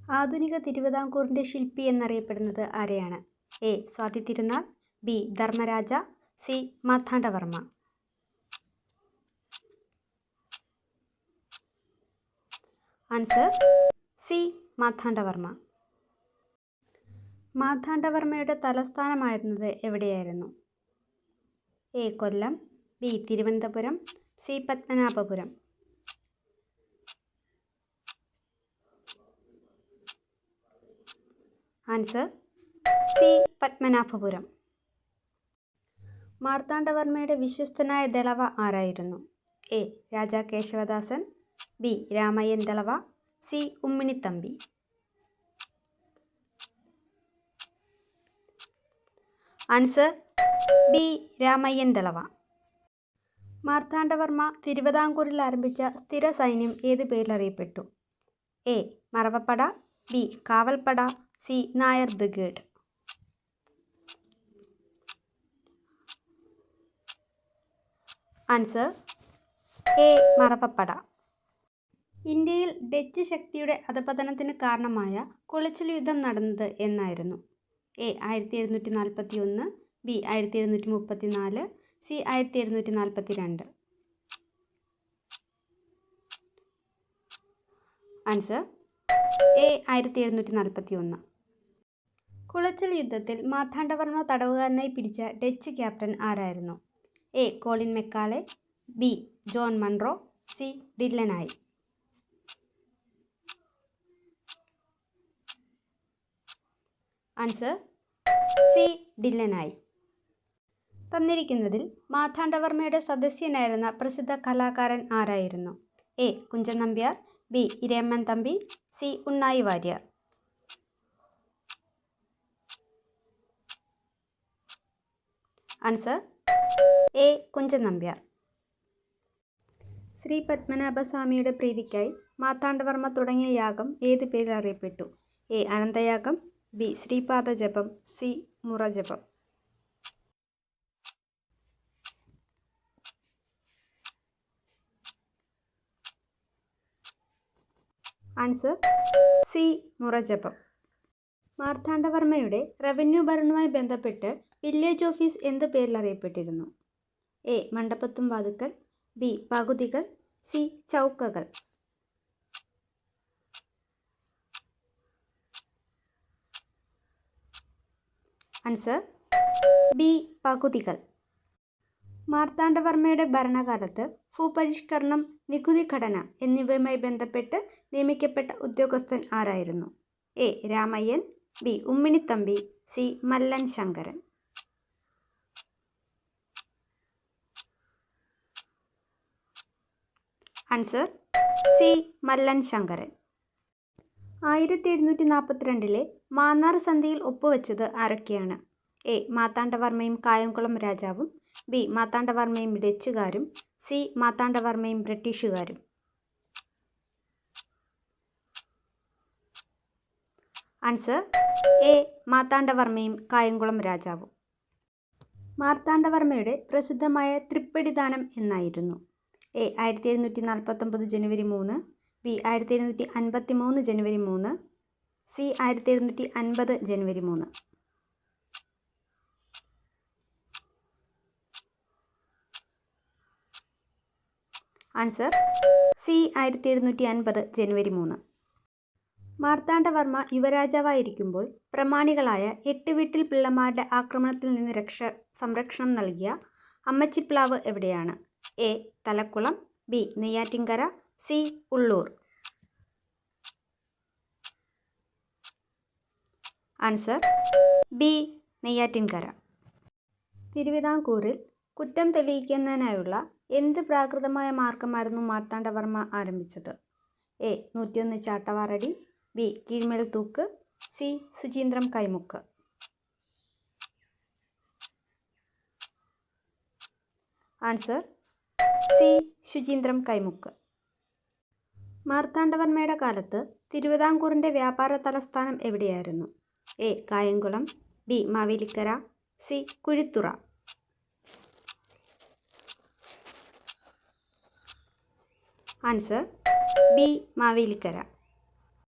ആധുനിക തിരുവിതാംകൂറിൻ്റെ ശില്പി എന്നറിയപ്പെടുന്നത് ആരെയാണ്? A. Swathi Thirunal, B. Dharmaraja, C. Marthandavarma. Answer C. Marthandavarma. മാർത്താണ്ഡവർമ്മയുടെ തലസ്ഥാനമായിരുന്നത് എവിടെയായിരുന്നു? A. Kollam, B. Thiruvananthapuram, C. Padmanabhapuram. Answer C. Padmanabhapuram. മാർത്താണ്ഡവർമ്മയുടെ വിശ്വസ്തനായ ദളവ ആരായിരുന്നു? A. Raja Keshavadasan, B. Ramayyan Dalawa, C. Umminithampi. Answer B. Ramayyan Dalawa. Marthandavarma തിരുവിതാംകൂറിൽ ആരംഭിച്ച സ്ഥിര സൈന്യം ഏത് പേരിൽ അറിയപ്പെട്ടു? A. Maravappada, B. Kavalppada, C. Nair brigade. Answer A. Maravappada. ഇന്ത്യയിൽ ഡച്ച് ശക്തിയുടെ അധപതനത്തിന് കാരണമായ കുളച്ചിൽ യുദ്ധം നടന്നത് എന്നായിരുന്നു? A. 1741, B. 1734, C. 1742. Answer A. 1741. Kulachal യുദ്ധത്തിൽ മാർത്താണ്ഡവർമ്മ തടവുകാരനായി പിടിച്ച ഡച്ച് ക്യാപ്റ്റൻ ആരായിരുന്നു? A. Colin Macaulay, B. John Munro, C. De Lannoy. Answer C. De Lannoy. തന്നിരിക്കുന്നതിൽ മാർത്താണ്ഡവർമ്മയുടെ സദസ്യനായിരുന്ന പ്രസിദ്ധ കലാകാരൻ ആരായിരുന്നു? A. Kunchan Nambiar, B. Irayimman Thampi, C. Unnayi Warrier. Answer A. Kunchan Nambiar. Sree പത്മനാഭസ്വാമിയുടെ പ്രീതിക്കായി മാർത്താണ്ഡവർമ്മ തുടങ്ങിയ യാഗം ഏത് പേരിൽ അറിയപ്പെട്ടു? A. Ananthayagam, B. Sreepadajapam, C. Murajapam. Answer C. Murajapam. മാർത്താണ്ഡവർമ്മയുടെ റവന്യൂ ഭരണവുമായി ബന്ധപ്പെട്ട് വില്ലേജ് ഓഫീസ് എന്ത് പേരിൽ അറിയപ്പെട്ടിരുന്നു? എ. മണ്ടപ്പത്തും വാതുക്കൽ, ബി. പകുതികൾ, സി. ചൗക്കകൾ. Answer B. പകുതികൾ. മാർത്താണ്ഡവർമ്മയുടെ ഭരണകാലത്ത് ഭൂപരിഷ്കരണം, നികുതി ഘടന എന്നിവയുമായി ബന്ധപ്പെട്ട് നിയമിക്കപ്പെട്ട ഉദ്യോഗസ്ഥൻ ആരായിരുന്നു? A. Ramayyan, B. Umminithampi, C. Mallan Sankaran. Answer C. Mallan Sankaran. 1742 Mannar സന്ധിയിൽ ഒപ്പുവെച്ചത് ആരൊക്കെയാണ്? എ. മാർത്താണ്ഡവർമ്മയും കായംകുളം രാജാവും, ബി. മാർത്താണ്ഡവർമ്മയും ഡച്ചുകാരും, സി. മാർത്താണ്ഡവർമ്മയും ബ്രിട്ടീഷുകാരും. Answer A. മാർത്താണ്ഡവർമ്മയും കായംകുളം രാജാവും. മാർത്താണ്ഡവർമ്മയുടെ പ്രസിദ്ധമായ തൃപ്പടിദാനം എന്നായിരുന്നു? എ. 1749 ജനുവരി 3, ബി. 1753 ജനുവരി 3, സി. 1750 ജനുവരി 3. Answer C. 1750 ജനുവരി 3. മാർത്താണ്ഡവർമ്മ യുവരാജാവായിരിക്കുമ്പോൾ പ്രമാണികളായ 8 വീട്ടിൽ പിള്ളമാരുടെ ആക്രമണത്തിൽ നിന്ന് സംരക്ഷണം നൽകിയ അമ്മച്ചിപ്ലാവ് എവിടെയാണ്? A. Thalakulam, B. Neyyattinkara, C. Ulloor. Answer B. Neyyattinkara. തിരുവിതാംകൂറിൽ കുറ്റം തെളിയിക്കുന്നതിനായുള്ള എന്ത് പ്രാകൃതമായ മാർഗമായിരുന്നു മാർത്താണ്ഡവർമ്മ ആരംഭിച്ചത്? എ. 101 ചാട്ടവാറടി, ബി. കീഴ്മേൽ തൂക്ക്, സി. ശുചീന്ദ്രം കൈമുക്ക്. Answer C. ശുചീന്ദ്രം കൈമുക്ക്. മാർത്താണ്ഡവർമ്മയുടെ കാലത്ത് തിരുവിതാംകൂറിൻ്റെ വ്യാപാര തലസ്ഥാനം എവിടെയായിരുന്നു? A. Kayamkulam, B. Mavelikkara, C. Kuzhithura. Answer B. Mavelikkara.